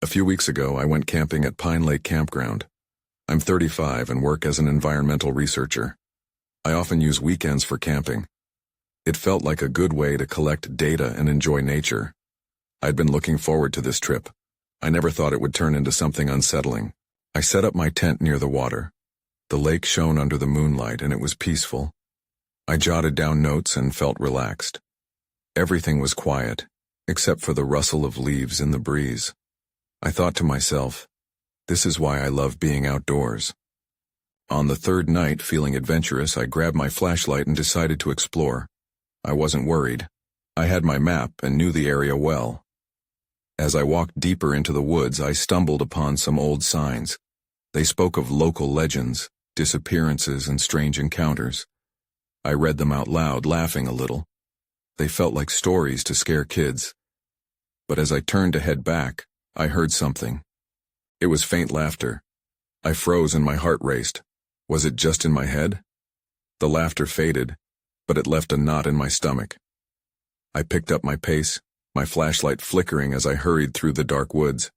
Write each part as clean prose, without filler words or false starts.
few weeks ago, I went camping at Pine Lake Campground. I'm 35 and work as an environmental researcher. I often use weekends for camping. It felt like a good way to collect data and enjoy nature. I'd been looking forward to this trip. I never thought it would turn into something unsettling. I set up my tent near the water. The lake shone under the moonlight and it was peaceful. I jotted down notes and felt relaxed. Everything was quiet, except for the rustle of leaves in the breeze. I thought to myself, this is why I love being outdoors. On the third night, feeling adventurous, I grabbed my flashlight and decided to explore. I wasn't worried. I had my map and knew the area well. As I walked deeper into the woods, I stumbled upon some old signs. They spoke of local legends, disappearances, and strange encounters. I read them out loud, laughing a little. They felt like stories to scare kids. But as I turned to head back, I heard something. It was faint laughter. I froze and my heart raced. Was it just in my head? The laughter faded, but it left a knot in my stomach. I picked up my pace, my flashlight flickering as I hurried through the dark woods.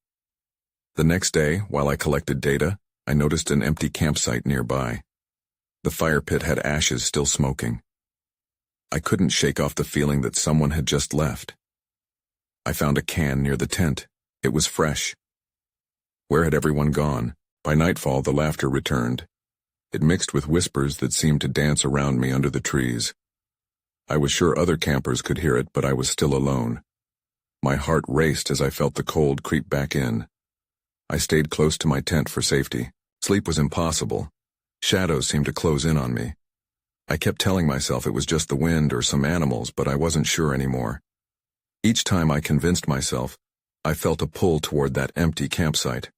The next day, while I collected data, I noticed an empty campsite nearby. The fire pit had ashes still smoking. I couldn't shake off the feeling that someone had just left. I found a can near the tent. It was fresh. Where had everyone gone? By nightfall, the laughter returned. It mixed with whispers that seemed to dance around me under the trees. I was sure other campers could hear it, but I was still alone. My heart raced as I felt the cold creep back in. I stayed close to my tent for safety. Sleep was impossible. Shadows seemed to close in on me. I kept telling myself it was just the wind or some animals, but I wasn't sure anymore. Each time I convinced myself, I felt a pull toward that empty campsite.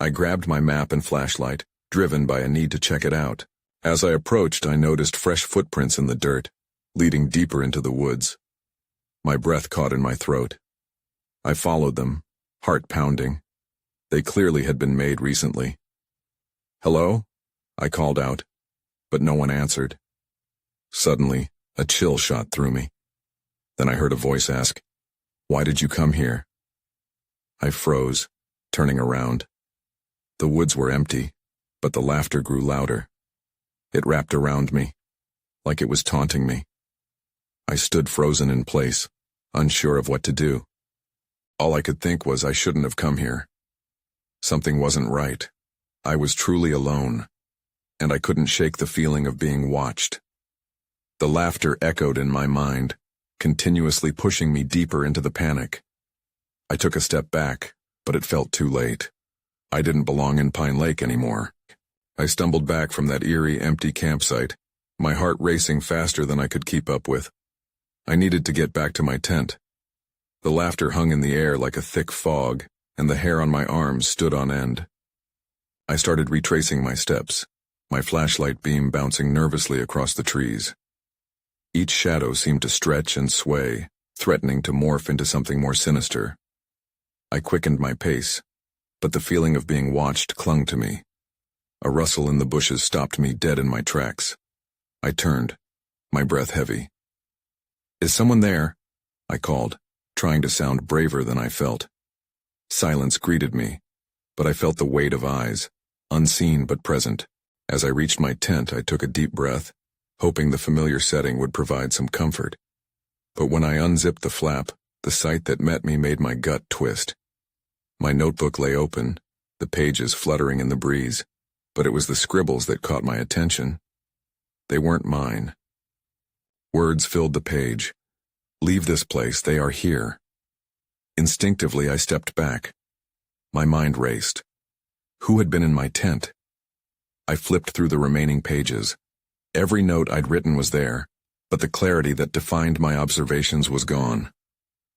I grabbed my map and flashlight, driven by a need to check it out. As I approached, I noticed fresh footprints in the dirt, leading deeper into the woods. My breath caught in my throat. I followed them, heart pounding. They clearly had been made recently. "Hello?" I called out, but no one answered. Suddenly, a chill shot through me. Then I heard a voice ask, "Why did you come here?" I froze, turning around. The woods were empty, but the laughter grew louder. It wrapped around me, like it was taunting me. I stood frozen in place, unsure of what to do. All I could think was I shouldn't have come here. Something wasn't right. I was truly alone, and I couldn't shake the feeling of being watched. The laughter echoed in my mind, continuously pushing me deeper into the panic. I took a step back, but it felt too late. I didn't belong in Pine Lake anymore. I stumbled back from that eerie, empty campsite, my heart racing faster than I could keep up with. I needed to get back to my tent. The laughter hung in the air like a thick fog, and the hair on my arms stood on end. I started retracing my steps, my flashlight beam bouncing nervously across the trees. Each shadow seemed to stretch and sway, threatening to morph into something more sinister. I quickened my pace, but the feeling of being watched clung to me. A rustle in the bushes stopped me dead in my tracks. I turned, my breath heavy. "Is someone there?" I called, trying to sound braver than I felt. Silence greeted me, but I felt the weight of eyes, unseen but present. As I reached my tent, I took a deep breath, hoping the familiar setting would provide some comfort. But when I unzipped the flap, the sight that met me made my gut twist. My notebook lay open, the pages fluttering in the breeze, but it was the scribbles that caught my attention. They weren't mine. Words filled the page. "Leave this place, they are here." Instinctively, I stepped back. My mind raced. Who had been in my tent? I flipped through the remaining pages. Every note I'd written was there, but the clarity that defined my observations was gone.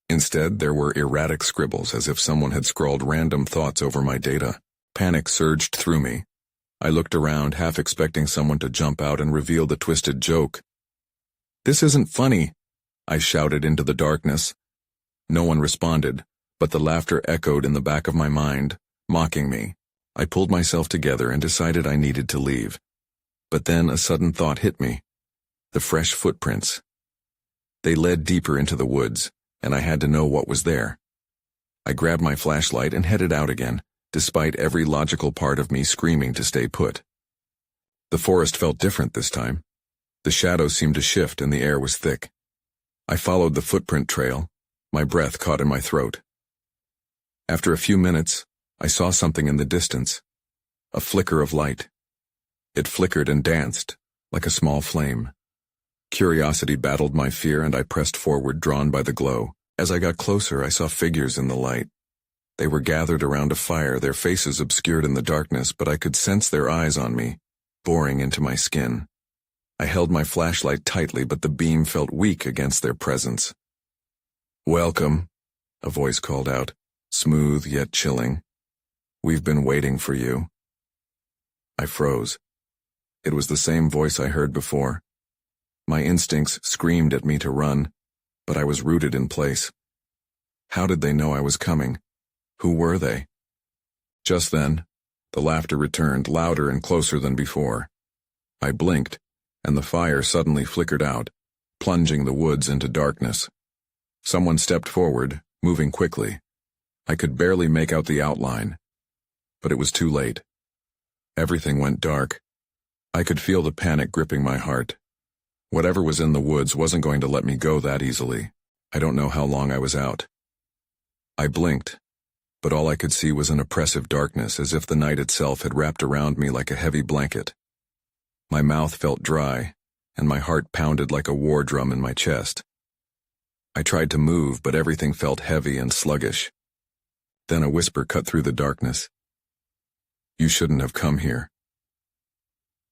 Instead, there were erratic scribbles, as if someone had scrawled random thoughts over my data. Panic surged through me. I looked around, half expecting someone to jump out and reveal the twisted joke. "This isn't funny," I shouted into the darkness. No one responded, but the laughter echoed in the back of my mind, mocking me. I pulled myself together and decided I needed to leave. But then a sudden thought hit me. The fresh footprints. They led deeper into the woods, and I had to know what was there. I grabbed my flashlight and headed out again, despite every logical part of me screaming to stay put. The forest felt different this time. The shadows seemed to shift and the air was thick. I followed the footprint trail, my breath caught in my throat. After a few minutes, I saw something in the distance. A flicker of light. It flickered and danced, like a small flame. Curiosity battled my fear and I pressed forward, drawn by the glow. As I got closer, I saw figures in the light. They were gathered around a fire, their faces obscured in the darkness, but I could sense their eyes on me, boring into my skin. I held my flashlight tightly, but the beam felt weak against their presence. "Welcome," a voice called out, smooth yet chilling. "We've been waiting for you." I froze. It was the same voice I heard before. My instincts screamed at me to run, but I was rooted in place. How did they know I was coming? Who were they? Just then, the laughter returned, louder and closer than before. I blinked, and the fire suddenly flickered out, plunging the woods into darkness. Someone stepped forward, moving quickly. I could barely make out the outline, but it was too late. Everything went dark. I could feel the panic gripping my heart. Whatever was in the woods wasn't going to let me go that easily. I don't know how long I was out. I blinked, but all I could see was an oppressive darkness, as if the night itself had wrapped around me like a heavy blanket. My mouth felt dry, and my heart pounded like a war drum in my chest. I tried to move, but everything felt heavy and sluggish. Then a whisper cut through the darkness. "You shouldn't have come here."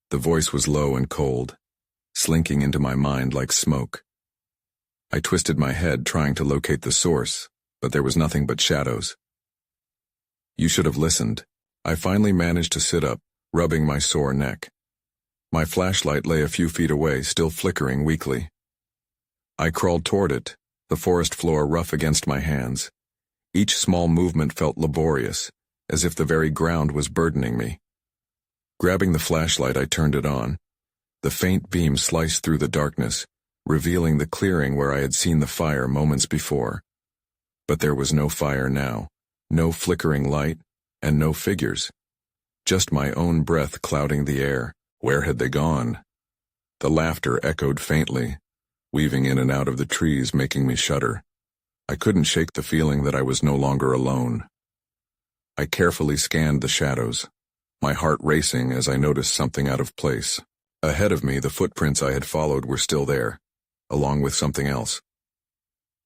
The voice was low and cold, slinking into my mind like smoke. I twisted my head, trying to locate the source, but there was nothing but shadows. "You should have listened." I finally managed to sit up, rubbing my sore neck. My flashlight lay a few feet away, still flickering weakly. I crawled toward it, the forest floor rough against my hands. Each small movement felt laborious, as if the very ground was burdening me. Grabbing the flashlight, I turned it on. The faint beam sliced through the darkness, revealing the clearing where I had seen the fire moments before. But there was no fire now, no flickering light, and no figures. Just my own breath clouding the air. Where had they gone? The laughter echoed faintly, weaving in and out of the trees, making me shudder. I couldn't shake the feeling that I was no longer alone. I carefully scanned the shadows, my heart racing as I noticed something out of place. Ahead of me, the footprints I had followed were still there, along with something else.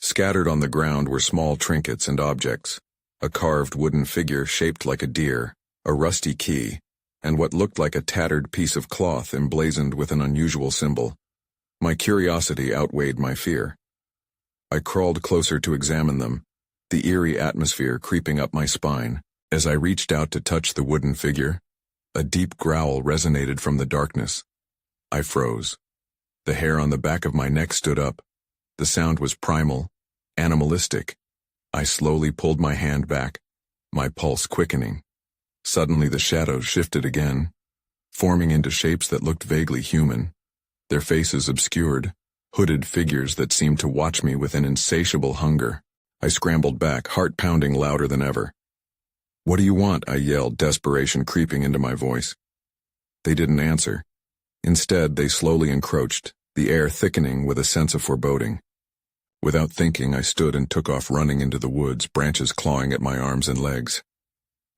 Scattered on the ground were small trinkets and objects, a carved wooden figure shaped like a deer, a rusty key, and what looked like a tattered piece of cloth emblazoned with an unusual symbol. My curiosity outweighed my fear. I crawled closer to examine them, the eerie atmosphere creeping up my spine. As I reached out to touch the wooden figure, a deep growl resonated from the darkness. I froze. The hair on the back of my neck stood up. The sound was primal, animalistic. I slowly pulled my hand back, my pulse quickening. Suddenly the shadows shifted again, forming into shapes that looked vaguely human, their faces obscured, hooded figures that seemed to watch me with an insatiable hunger. I scrambled back, heart pounding louder than ever. "What do you want?" I yelled, desperation creeping into my voice. They didn't answer. Instead, they slowly encroached, the air thickening with a sense of foreboding. Without thinking, I stood and took off running into the woods, branches clawing at my arms and legs.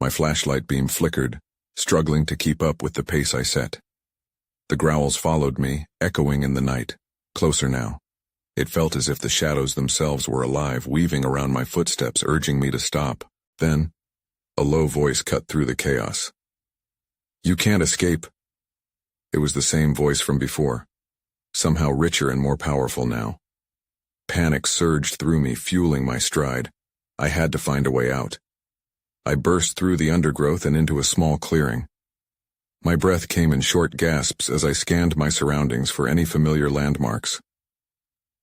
My flashlight beam flickered, struggling to keep up with the pace I set. The growls followed me, echoing in the night, closer now. It felt as if the shadows themselves were alive, weaving around my footsteps, urging me to stop. Then, a low voice cut through the chaos. "You can't escape." It was the same voice from before, somehow richer and more powerful now. Panic surged through me, fueling my stride. I had to find a way out. I burst through the undergrowth and into a small clearing. My breath came in short gasps as I scanned my surroundings for any familiar landmarks.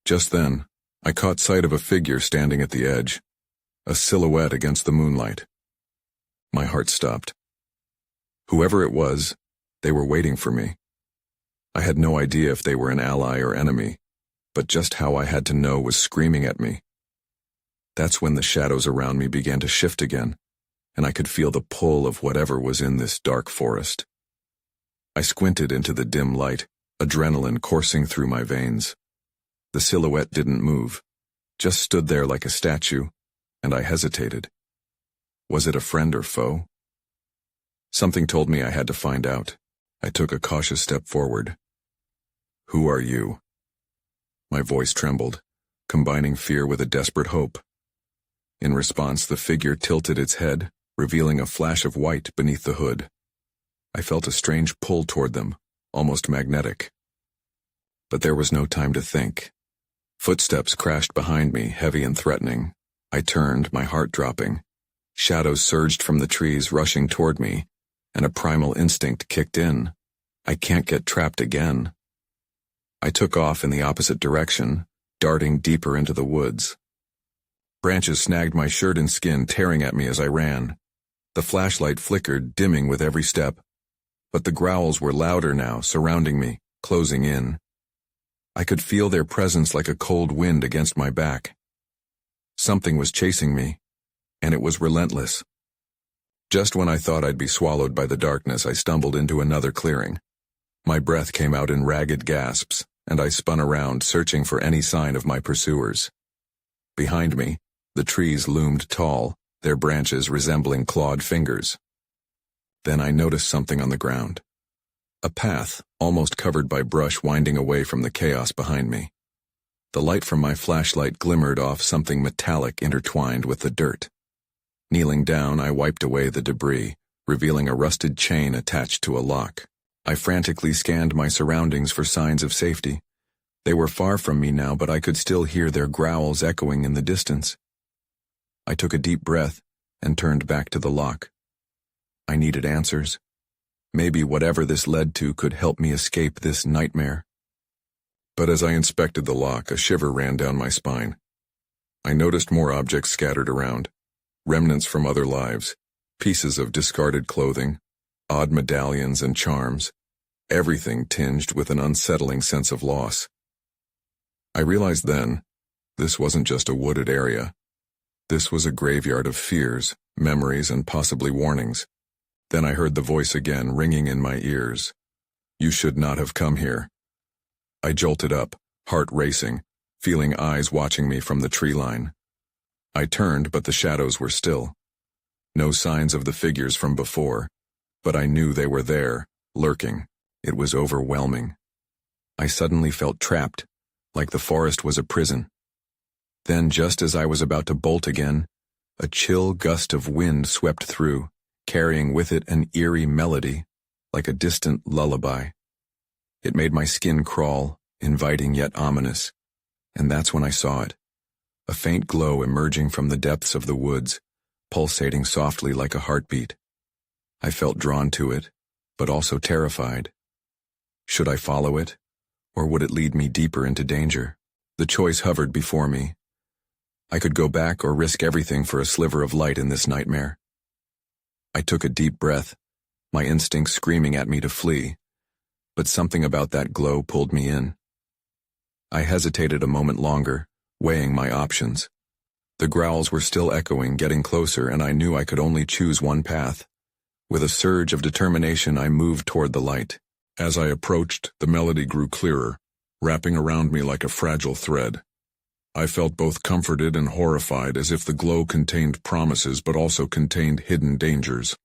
Just then, I caught sight of a figure standing at the edge, a silhouette against the moonlight. My heart stopped. Whoever it was, they were waiting for me. I had no idea if they were an ally or enemy, but just how I had to know was screaming at me. That's when the shadows around me began to shift again, and I could feel the pull of whatever was in this dark forest. I squinted into the dim light, adrenaline coursing through my veins. The silhouette didn't move, just stood there like a statue, and I hesitated. Was it a friend or foe? Something told me I had to find out. I took a cautious step forward. "Who are you?" My voice trembled, combining fear with a desperate hope. In response, the figure tilted its head, revealing a flash of white beneath the hood. I felt a strange pull toward them, almost magnetic. But there was no time to think. Footsteps crashed behind me, heavy and threatening. I turned, my heart dropping. Shadows surged from the trees, rushing toward me, and a primal instinct kicked in. I can't get trapped again. I took off in the opposite direction, darting deeper into the woods. Branches snagged my shirt and skin, tearing at me as I ran. The flashlight flickered, dimming with every step. But the growls were louder now, surrounding me, closing in. I could feel their presence like a cold wind against my back. Something was chasing me, and it was relentless. Just when I thought I'd be swallowed by the darkness, I stumbled into another clearing. My breath came out in ragged gasps, and I spun around, searching for any sign of my pursuers. Behind me, the trees loomed tall, their branches resembling clawed fingers. Then I noticed something on the ground. A path, almost covered by brush, winding away from the chaos behind me. The light from my flashlight glimmered off something metallic intertwined with the dirt. Kneeling down, I wiped away the debris, revealing a rusted chain attached to a lock. I frantically scanned my surroundings for signs of safety. They were far from me now, but I could still hear their growls echoing in the distance. I took a deep breath and turned back to the lock. I needed answers. Maybe whatever this led to could help me escape this nightmare. But as I inspected the lock, a shiver ran down my spine. I noticed more objects scattered around, remnants from other lives, pieces of discarded clothing, odd medallions and charms, everything tinged with an unsettling sense of loss. I realized then, this wasn't just a wooded area. This was a graveyard of fears, memories, and possibly warnings. Then I heard the voice again, ringing in my ears. "You should not have come here." I jolted up, heart racing, feeling eyes watching me from the tree line. I turned, but the shadows were still. No signs of the figures from before, but I knew they were there, lurking. It was overwhelming. I suddenly felt trapped, like the forest was a prison. Then, just as I was about to bolt again, a chill gust of wind swept through, carrying with it an eerie melody, like a distant lullaby. It made my skin crawl, inviting yet ominous, and that's when I saw it. A faint glow emerging from the depths of the woods, pulsating softly like a heartbeat. I felt drawn to it, but also terrified. Should I follow it, or would it lead me deeper into danger? The choice hovered before me. I could go back or risk everything for a sliver of light in this nightmare. I took a deep breath, my instincts screaming at me to flee, but something about that glow pulled me in. I hesitated a moment longer, weighing my options. The growls were still echoing, getting closer, and I knew I could only choose one path. With a surge of determination, I moved toward the light. As I approached, the melody grew clearer, wrapping around me like a fragile thread. I felt both comforted and horrified, as if the glow contained promises but also contained hidden dangers.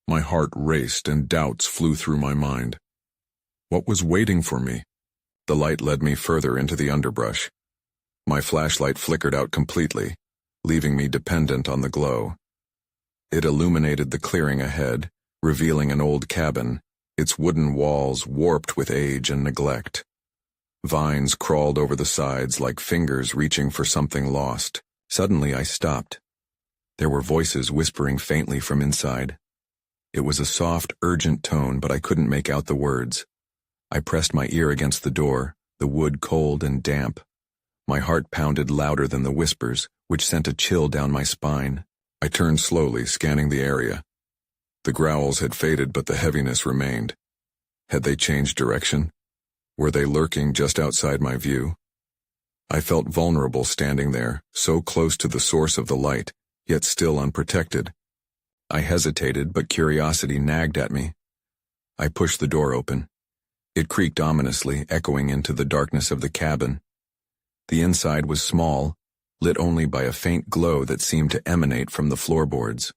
My heart raced and doubts flew through my mind. What was waiting for me? The light led me further into the underbrush. My flashlight flickered out completely, leaving me dependent on the glow. It illuminated the clearing ahead, revealing an old cabin, its wooden walls warped with age and neglect. Vines crawled over the sides like fingers reaching for something lost. Suddenly I stopped. There were voices whispering faintly from inside. It was a soft, urgent tone, but I couldn't make out the words. I pressed my ear against the door, the wood cold and damp. My heart pounded louder than the whispers, which sent a chill down my spine. I turned slowly, scanning the area. The growls had faded, but the heaviness remained. Had they changed direction? Were they lurking just outside my view? I felt vulnerable standing there, so close to the source of the light, yet still unprotected. I hesitated, but curiosity nagged at me. I pushed the door open. It creaked ominously, echoing into the darkness of the cabin. The inside was small, lit only by a faint glow that seemed to emanate from the floorboards.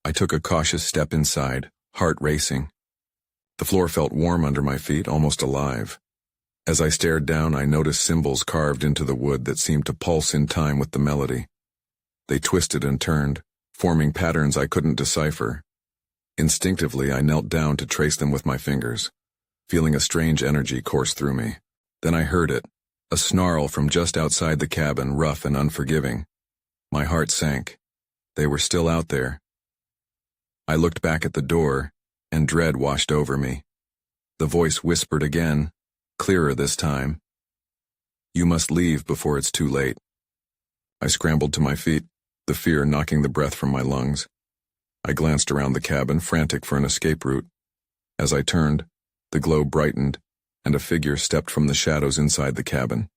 I took a cautious step inside, heart racing. The floor felt warm under my feet, almost alive. As I stared down, I noticed symbols carved into the wood that seemed to pulse in time with the melody. They twisted and turned, forming patterns I couldn't decipher. Instinctively, I knelt down to trace them with my fingers, feeling a strange energy course through me. Then I heard it, a snarl from just outside the cabin, rough and unforgiving. My heart sank. They were still out there. I looked back at the door, and dread washed over me. The voice whispered again, clearer this time. "You must leave before it's too late." I scrambled to my feet, the fear knocking the breath from my lungs. I glanced around the cabin, frantic for an escape route. As I turned, the glow brightened, and a figure stepped from the shadows inside the cabin.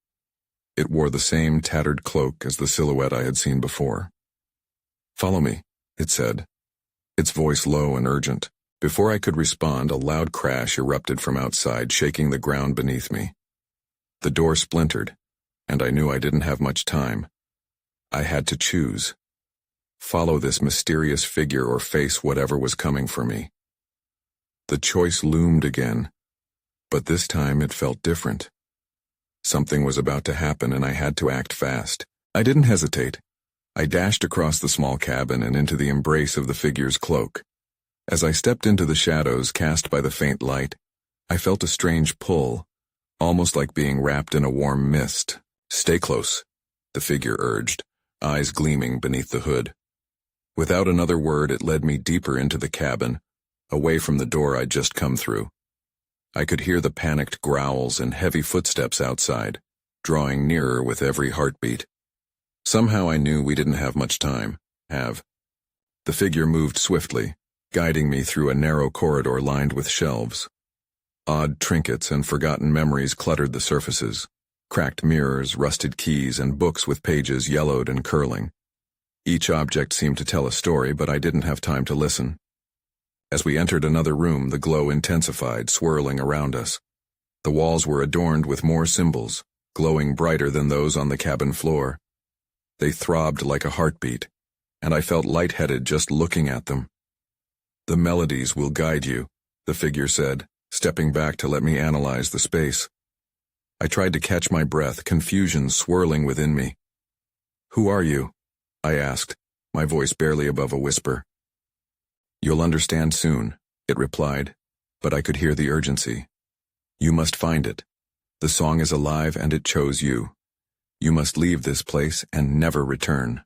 It wore the same tattered cloak as the silhouette I had seen before. "Follow me," it said, its voice low and urgent. Before I could respond, a loud crash erupted from outside, shaking the ground beneath me. The door splintered, and I knew I didn't have much time. I had to choose. Follow this mysterious figure or face whatever was coming for me. The choice loomed again, but this time it felt different. Something was about to happen, and I had to act fast. I didn't hesitate. I dashed across the small cabin and into the embrace of the figure's cloak. As I stepped into the shadows cast by the faint light, I felt a strange pull, almost like being wrapped in a warm mist. "Stay close," the figure urged, eyes gleaming beneath the hood. Without another word, it led me deeper into the cabin, away from the door I'd just come through. I could hear the panicked growls and heavy footsteps outside, drawing nearer with every heartbeat. Somehow I knew we didn't have much time. The figure moved swiftly, guiding me through a narrow corridor lined with shelves. Odd trinkets and forgotten memories cluttered the surfaces, cracked mirrors, rusted keys, and books with pages yellowed and curling. Each object seemed to tell a story, but I didn't have time to listen. As we entered another room, the glow intensified, swirling around us. The walls were adorned with more symbols, glowing brighter than those on the cabin floor. They throbbed like a heartbeat, and I felt lightheaded just looking at them. "The melodies will guide you," the figure said, stepping back to let me analyze the space. I tried to catch my breath, confusion swirling within me. "Who are you?" I asked, my voice barely above a whisper. "You'll understand soon," it replied, but I could hear the urgency. "You must find it. The song is alive and it chose you. You must leave this place and never return."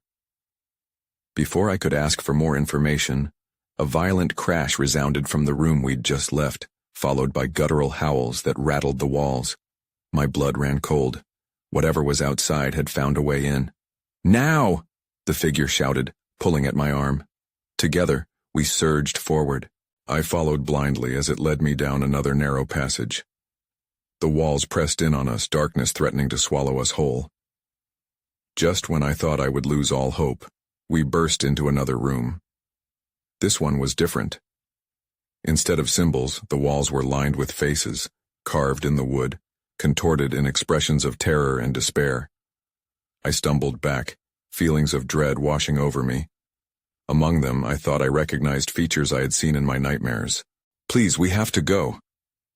Before I could ask for more information, a violent crash resounded from the room we'd just left, followed by guttural howls that rattled the walls. My blood ran cold. Whatever was outside had found a way in. "Now!" the figure shouted, pulling at my arm. Together, we surged forward. I followed blindly as it led me down another narrow passage. The walls pressed in on us, darkness threatening to swallow us whole. Just when I thought I would lose all hope, we burst into another room. This one was different. Instead of symbols, the walls were lined with faces, carved in the wood, contorted in expressions of terror and despair. I stumbled back, feelings of dread washing over me. Among them, I thought I recognized features I had seen in my nightmares. "Please, we have to go,"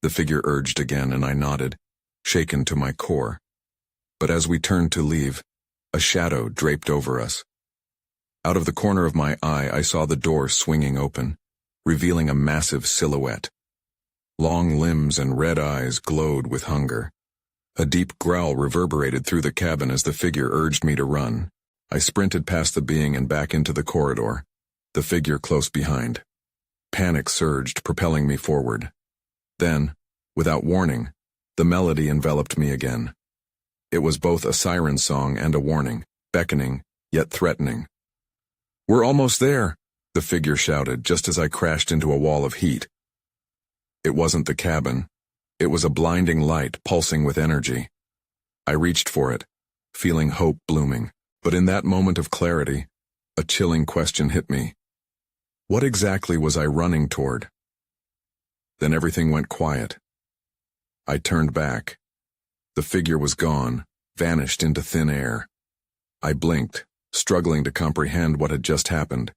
the figure urged again, and I nodded, shaken to my core. But as we turned to leave, a shadow draped over us. Out of the corner of my eye, I saw the door swinging open, revealing a massive silhouette. Long limbs and red eyes glowed with hunger. A deep growl reverberated through the cabin as the figure urged me to run. I sprinted past the being and back into the corridor, the figure close behind. Panic surged, propelling me forward. Then, without warning, the melody enveloped me again. It was both a siren song and a warning, beckoning, yet threatening. "We're almost there," the figure shouted just as I crashed into a wall of heat. It wasn't the cabin. It was a blinding light pulsing with energy. I reached for it, feeling hope blooming. But in that moment of clarity, a chilling question hit me. What exactly was I running toward? Then everything went quiet. I turned back. The figure was gone, vanished into thin air. I blinked, struggling to comprehend what had just happened.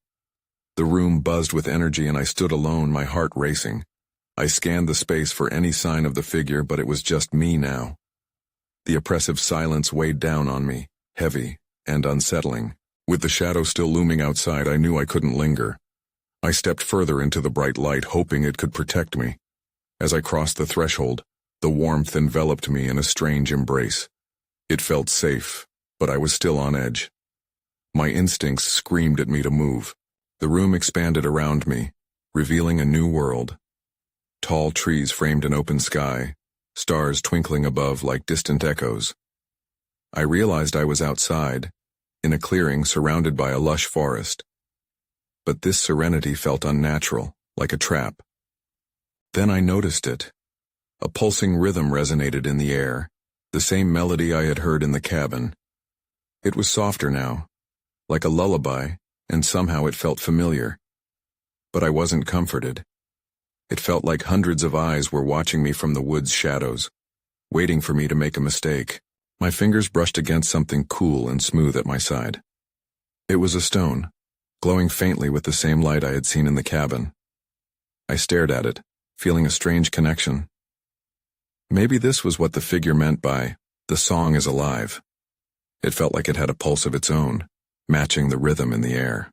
The room buzzed with energy and I stood alone, my heart racing. I scanned the space for any sign of the figure, but it was just me now. The oppressive silence weighed down on me, heavy and unsettling. With the shadow still looming outside, I knew I couldn't linger. I stepped further into the bright light, hoping it could protect me. As I crossed the threshold, the warmth enveloped me in a strange embrace. It felt safe, but I was still on edge. My instincts screamed at me to move. The room expanded around me, revealing a new world. Tall trees framed an open sky, stars twinkling above like distant echoes. I realized I was outside, in a clearing surrounded by a lush forest. But this serenity felt unnatural, like a trap. Then I noticed it. A pulsing rhythm resonated in the air, the same melody I had heard in the cabin. It was softer now, like a lullaby, and somehow it felt familiar. But I wasn't comforted. It felt like hundreds of eyes were watching me from the wood's shadows, waiting for me to make a mistake. My fingers brushed against something cool and smooth at my side. It was a stone, glowing faintly with the same light I had seen in the cabin. I stared at it, feeling a strange connection. Maybe this was what the figure meant by, "The song is alive." It felt like it had a pulse of its own, matching the rhythm in the air.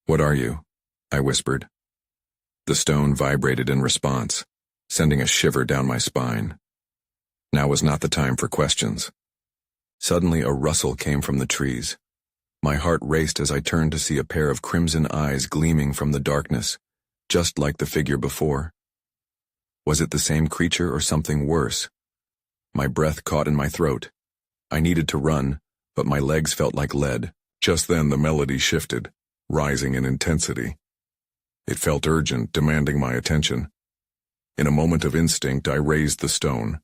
"What are you?" I whispered. The stone vibrated in response, sending a shiver down my spine. Now was not the time for questions. Suddenly a rustle came from the trees. My heart raced as I turned to see a pair of crimson eyes gleaming from the darkness, just like the figure before. Was it the same creature or something worse? My breath caught in my throat. I needed to run, but my legs felt like lead. Just then the melody shifted, rising in intensity. It felt urgent, demanding my attention. In a moment of instinct, I raised the stone,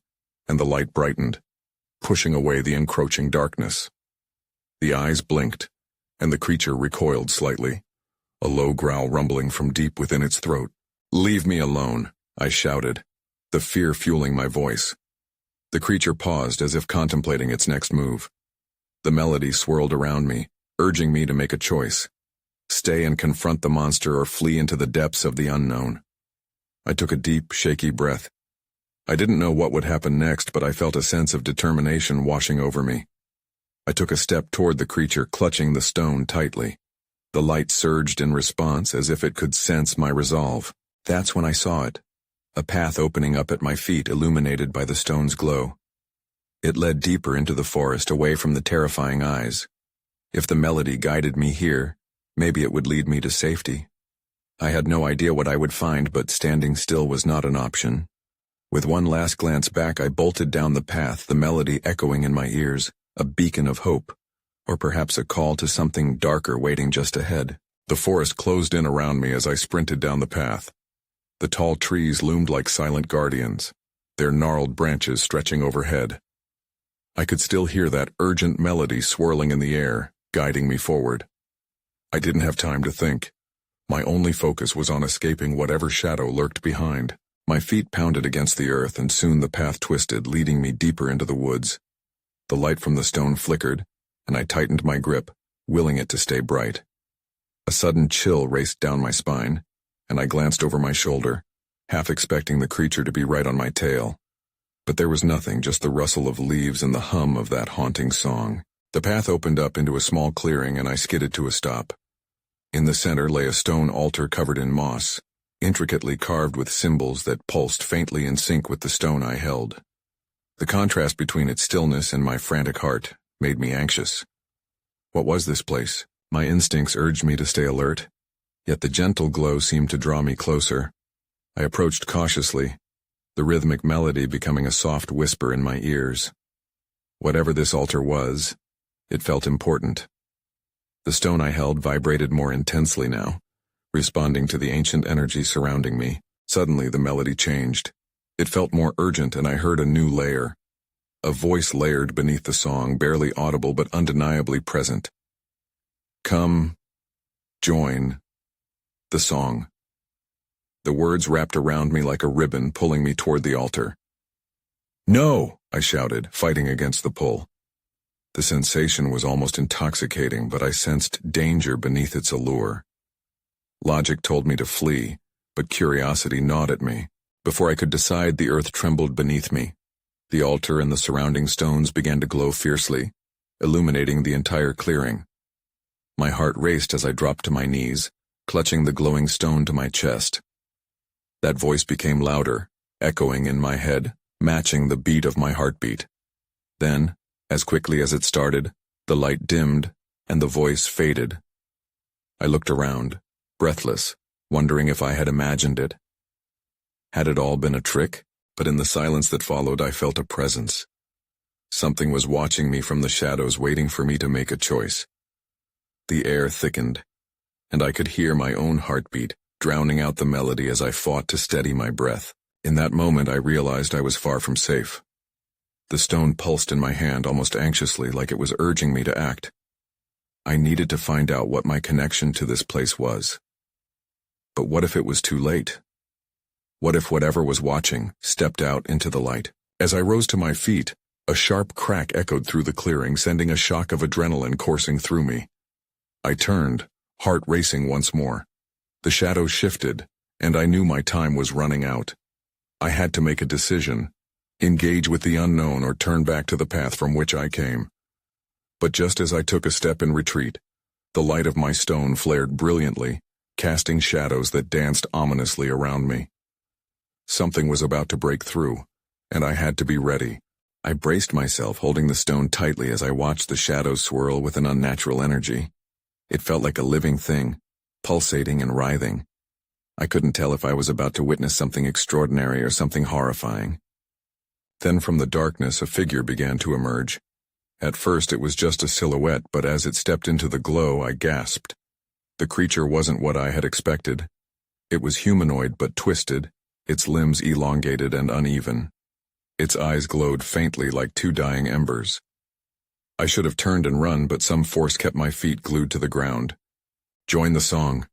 and the light brightened, pushing away the encroaching darkness. The eyes blinked, and the creature recoiled slightly, a low growl rumbling from deep within its throat. "Leave me alone," I shouted, the fear fueling my voice. The creature paused as if contemplating its next move. The melody swirled around me, urging me to make a choice. Stay and confront the monster or flee into the depths of the unknown. I took a deep, shaky breath. I didn't know what would happen next, but I felt a sense of determination washing over me. I took a step toward the creature, clutching the stone tightly. The light surged in response as if it could sense my resolve. That's when I saw it. A path opening up at my feet, illuminated by the stone's glow. It led deeper into the forest, away from the terrifying eyes. If the melody guided me here, maybe it would lead me to safety. I had no idea what I would find, but standing still was not an option. With one last glance back, I bolted down the path, the melody echoing in my ears, a beacon of hope, or perhaps a call to something darker waiting just ahead. The forest closed in around me as I sprinted down the path. The tall trees loomed like silent guardians, their gnarled branches stretching overhead. I could still hear that urgent melody swirling in the air, guiding me forward. I didn't have time to think. My only focus was on escaping whatever shadow lurked behind. My feet pounded against the earth, and soon the path twisted, leading me deeper into the woods. The light from the stone flickered, and I tightened my grip, willing it to stay bright. A sudden chill raced down my spine, and I glanced over my shoulder, half expecting the creature to be right on my tail. But there was nothing, just the rustle of leaves and the hum of that haunting song. The path opened up into a small clearing, and I skidded to a stop. In the center lay a stone altar covered in moss, intricately carved with symbols that pulsed faintly in sync with the stone I held. The contrast between its stillness and my frantic heart made me anxious. What was this place? My instincts urged me to stay alert, yet the gentle glow seemed to draw me closer. I approached cautiously, the rhythmic melody becoming a soft whisper in my ears. Whatever this altar was, it felt important. The stone I held vibrated more intensely now, responding to the ancient energy surrounding me. Suddenly the melody changed. It felt more urgent, and I heard a new layer. A voice layered beneath the song, barely audible but undeniably present. Come, join the song. The words wrapped around me like a ribbon, pulling me toward the altar. No, I shouted, fighting against the pull. The sensation was almost intoxicating, but I sensed danger beneath its allure. Logic told me to flee, but curiosity gnawed at me. Before I could decide, the earth trembled beneath me. The altar and the surrounding stones began to glow fiercely, illuminating the entire clearing. My heart raced as I dropped to my knees, clutching the glowing stone to my chest. That voice became louder, echoing in my head, matching the beat of my heartbeat. Then, as quickly as it started, the light dimmed, and the voice faded. I looked around, breathless, wondering if I had imagined it. Had it all been a trick? But in the silence that followed, I felt a presence. Something was watching me from the shadows, waiting for me to make a choice. The air thickened, and I could hear my own heartbeat, drowning out the melody as I fought to steady my breath. In that moment, I realized I was far from safe. The stone pulsed in my hand almost anxiously, like it was urging me to act. I needed to find out what my connection to this place was. But what if it was too late? What if whatever was watching stepped out into the light? As I rose to my feet, a sharp crack echoed through the clearing, sending a shock of adrenaline coursing through me. I turned, heart racing once more. The shadows shifted, and I knew my time was running out. I had to make a decision: engage with the unknown or turn back to the path from which I came. But just as I took a step in retreat, the light of my stone flared brilliantly, casting shadows that danced ominously around me. Something was about to break through, and I had to be ready. I braced myself, holding the stone tightly as I watched the shadows swirl with an unnatural energy. It felt like a living thing, pulsating and writhing. I couldn't tell if I was about to witness something extraordinary or something horrifying. Then from the darkness, a figure began to emerge. At first it was just a silhouette, but as it stepped into the glow, I gasped. The creature wasn't what I had expected. It was humanoid but twisted, its limbs elongated and uneven. Its eyes glowed faintly like two dying embers. I should have turned and run, but some force kept my feet glued to the ground. Join the song,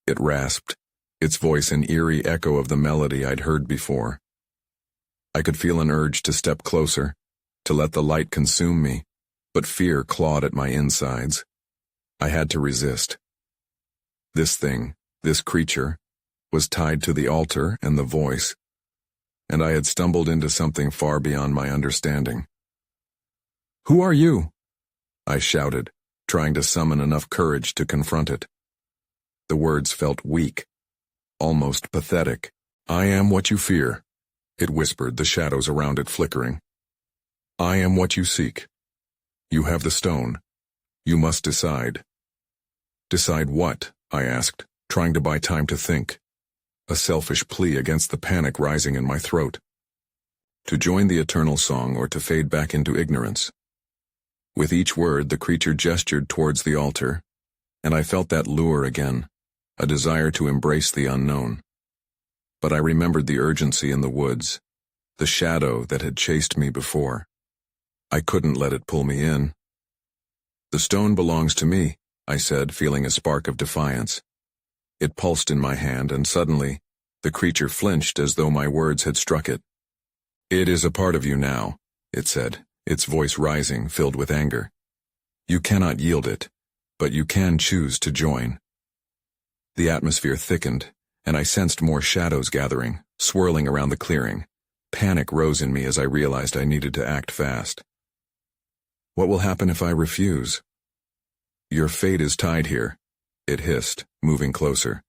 it rasped, its voice an eerie echo of the melody I'd heard before. I could feel an urge to step closer, to let the light consume me, but fear clawed at my insides. I had to resist. This thing, this creature, was tied to the altar and the voice, and I had stumbled into something far beyond my understanding. "Who are you?" I shouted, trying to summon enough courage to confront it. The words felt weak, almost pathetic. "I am what you fear," it whispered, the shadows around it flickering. "I am what you seek. You have the stone. You must decide." "Decide what?" I asked, trying to buy time to think. A selfish plea against the panic rising in my throat. To join the eternal song or to fade back into ignorance. With each word, the creature gestured towards the altar, and I felt that lure again, a desire to embrace the unknown. But I remembered the urgency in the woods, the shadow that had chased me before. I couldn't let it pull me in. "The stone belongs to me," I said, feeling a spark of defiance. It pulsed in my hand, and suddenly, the creature flinched as though my words had struck it. "It is a part of you now," it said, its voice rising, filled with anger. "You cannot yield it, but you can choose to join." The atmosphere thickened, and I sensed more shadows gathering, swirling around the clearing. Panic rose in me as I realized I needed to act fast. "What will happen if I refuse?" "Your fate is tied here," it hissed, moving closer.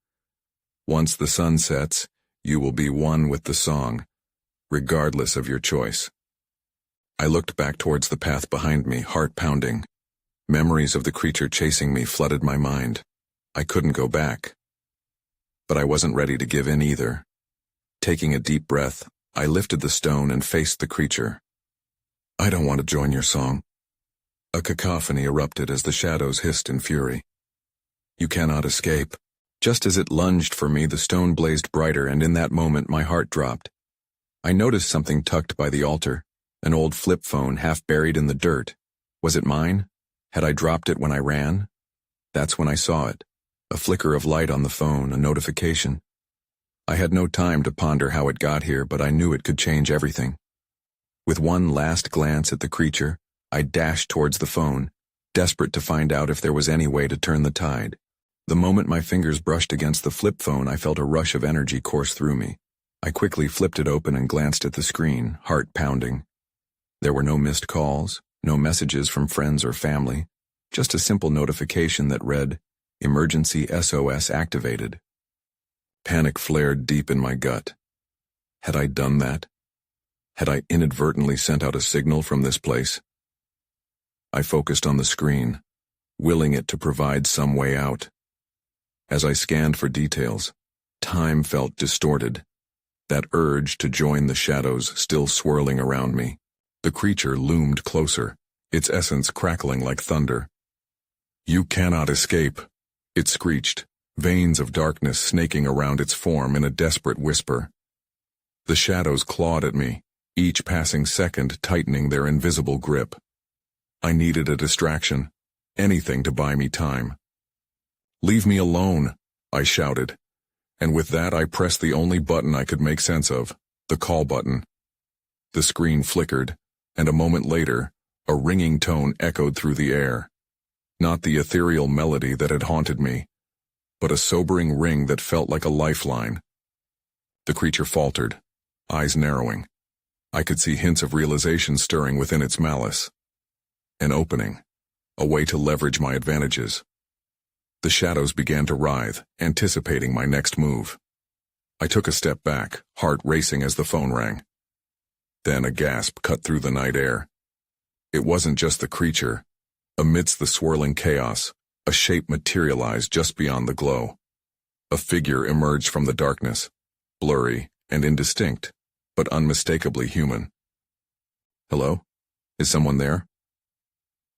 "Once the sun sets, you will be one with the song, regardless of your choice." I looked back towards the path behind me, heart pounding. Memories of the creature chasing me flooded my mind. I couldn't go back. But I wasn't ready to give in either. Taking a deep breath, I lifted the stone and faced the creature. "I don't want to join your song." A cacophony erupted as the shadows hissed in fury. "You cannot escape." Just as it lunged for me, the stone blazed brighter, and in that moment my heart dropped. I noticed something tucked by the altar, An old flip phone half buried in the dirt. Was it mine? Had I dropped it when I ran? That's when I saw it. A flicker of light on the phone, a notification. I had no time to ponder how it got here, but I knew it could change everything. With one last glance at the creature, I dashed towards the phone, desperate to find out if there was any way to turn the tide. The moment my fingers brushed against the flip phone, I felt a rush of energy course through me. I quickly flipped it open and glanced at the screen, heart pounding. There were no missed calls, no messages from friends or family, just a simple notification that read, "Emergency SOS activated." Panic flared deep in my gut. Had I done that? Had I inadvertently sent out a signal from this place? I focused on the screen, willing it to provide some way out. As I scanned for details, time felt distorted, that urge to join the shadows still swirling around me. The creature loomed closer, its essence crackling like thunder. "You cannot escape," it screeched, veins of darkness snaking around its form in a desperate whisper. The shadows clawed at me, each passing second tightening their invisible grip. I needed a distraction, anything to buy me time. "Leave me alone," I shouted, and with that I pressed the only button I could make sense of, the call button. The screen flickered, and a moment later, a ringing tone echoed through the air. Not the ethereal melody that had haunted me, but a sobering ring that felt like a lifeline. The creature faltered, eyes narrowing. I could see hints of realization stirring within its malice. An opening, a way to leverage my advantages. The shadows began to writhe, anticipating my next move. I took a step back, heart racing as the phone rang. Then a gasp cut through the night air. It wasn't just the creature. Amidst the swirling chaos, a shape materialized just beyond the glow. A figure emerged from the darkness, blurry and indistinct, but unmistakably human. "Hello? Is someone there?"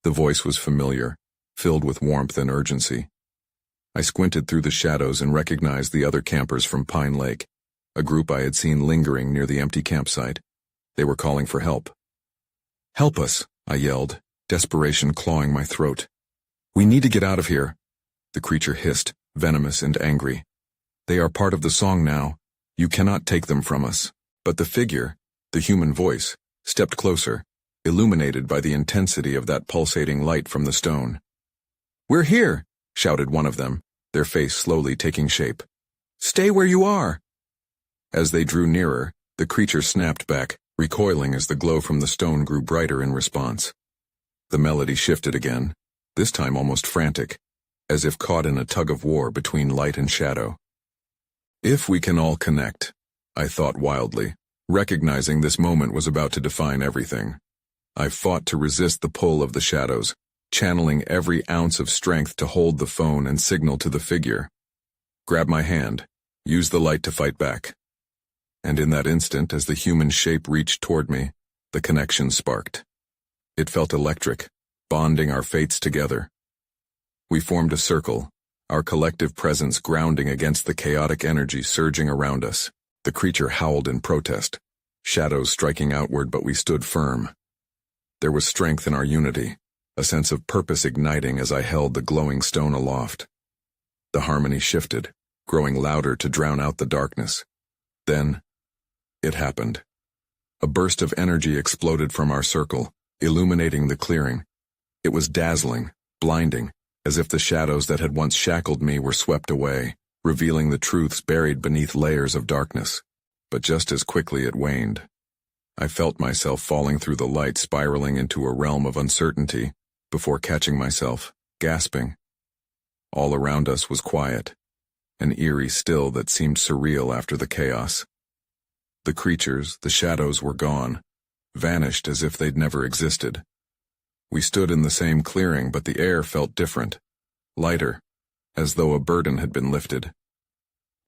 The voice was familiar, filled with warmth and urgency. I squinted through the shadows and recognized the other campers from Pine Lake, a group I had seen lingering near the empty campsite. They were calling for help. "Help us," I yelled, desperation clawing my throat. "We need to get out of here," the creature hissed, venomous and angry. "They are part of the song now. You cannot take them from us." But the figure, the human voice, stepped closer, illuminated by the intensity of that pulsating light from the stone. "We're here," shouted one of them, their face slowly taking shape. "Stay where you are." As they drew nearer, the creature snapped back, recoiling as the glow from the stone grew brighter in response. The melody shifted again, this time almost frantic, as if caught in a tug-of-war between light and shadow. If we can all connect, I thought wildly, recognizing this moment was about to define everything. I fought to resist the pull of the shadows, channeling every ounce of strength to hold the phone and signal to the figure. "Grab my hand. Use the light to fight back." And in that instant, as the human shape reached toward me, the connection sparked. It felt electric, bonding our fates together. We formed a circle, our collective presence grounding against the chaotic energy surging around us. The creature howled in protest, shadows striking outward, but we stood firm. There was strength in our unity, a sense of purpose igniting as I held the glowing stone aloft. The harmony shifted, growing louder to drown out the darkness. Then, it happened. A burst of energy exploded from our circle, illuminating the clearing. It was dazzling, blinding, as if the shadows that had once shackled me were swept away, revealing the truths buried beneath layers of darkness. But just as quickly it waned. I felt myself falling through the light, spiraling into a realm of uncertainty, before catching myself, gasping. All around us was quiet, an eerie still that seemed surreal after the chaos. The creatures, the shadows were gone, vanished as if they'd never existed. We stood in the same clearing, but the air felt different, lighter, as though a burden had been lifted.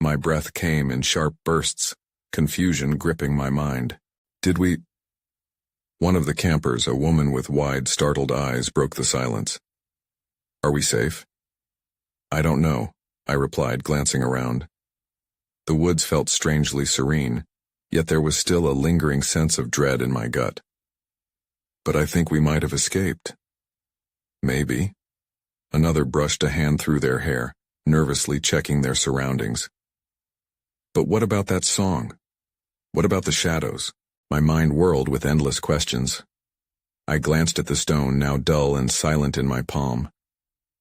My breath came in sharp bursts, confusion gripping my mind. Did we? One of the campers, a woman with wide, startled eyes, broke the silence. "Are we safe?" "I don't know," I replied, glancing around. The woods felt strangely serene, yet there was still a lingering sense of dread in my gut. But I think we might have escaped. Maybe. Another brushed a hand through their hair, nervously checking their surroundings. But what about that song? What about the shadows? My mind whirled with endless questions. I glanced at the stone, now dull and silent in my palm.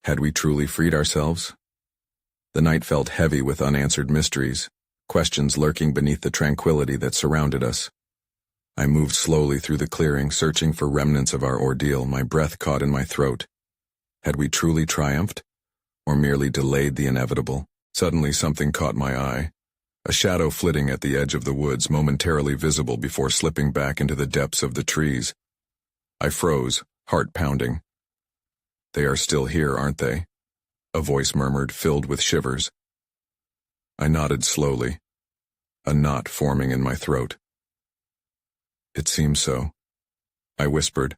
Had we truly freed ourselves? The night felt heavy with unanswered mysteries, questions lurking beneath the tranquility that surrounded us. I moved slowly through the clearing, searching for remnants of our ordeal, my breath caught in my throat. Had we truly triumphed? Or merely delayed the inevitable? Suddenly something caught my eye. A shadow flitting at the edge of the woods, momentarily visible before slipping back into the depths of the trees. I froze, heart pounding. They are still here, aren't they? A voice murmured, filled with shivers. I nodded slowly, a knot forming in my throat. It seems so, I whispered,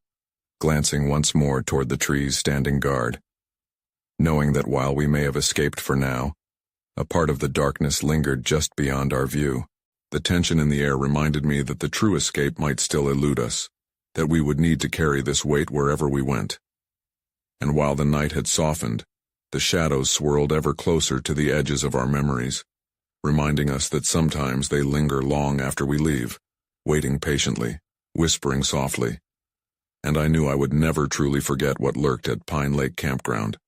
glancing once more toward the trees standing guard. Knowing that while we may have escaped for now, a part of the darkness lingered just beyond our view. The tension in the air reminded me that the true escape might still elude us, that we would need to carry this weight wherever we went. And while the night had softened, the shadows swirled ever closer to the edges of our memories, reminding us that sometimes they linger long after we leave, waiting patiently, whispering softly. And I knew I would never truly forget what lurked at Pine Lake Campground.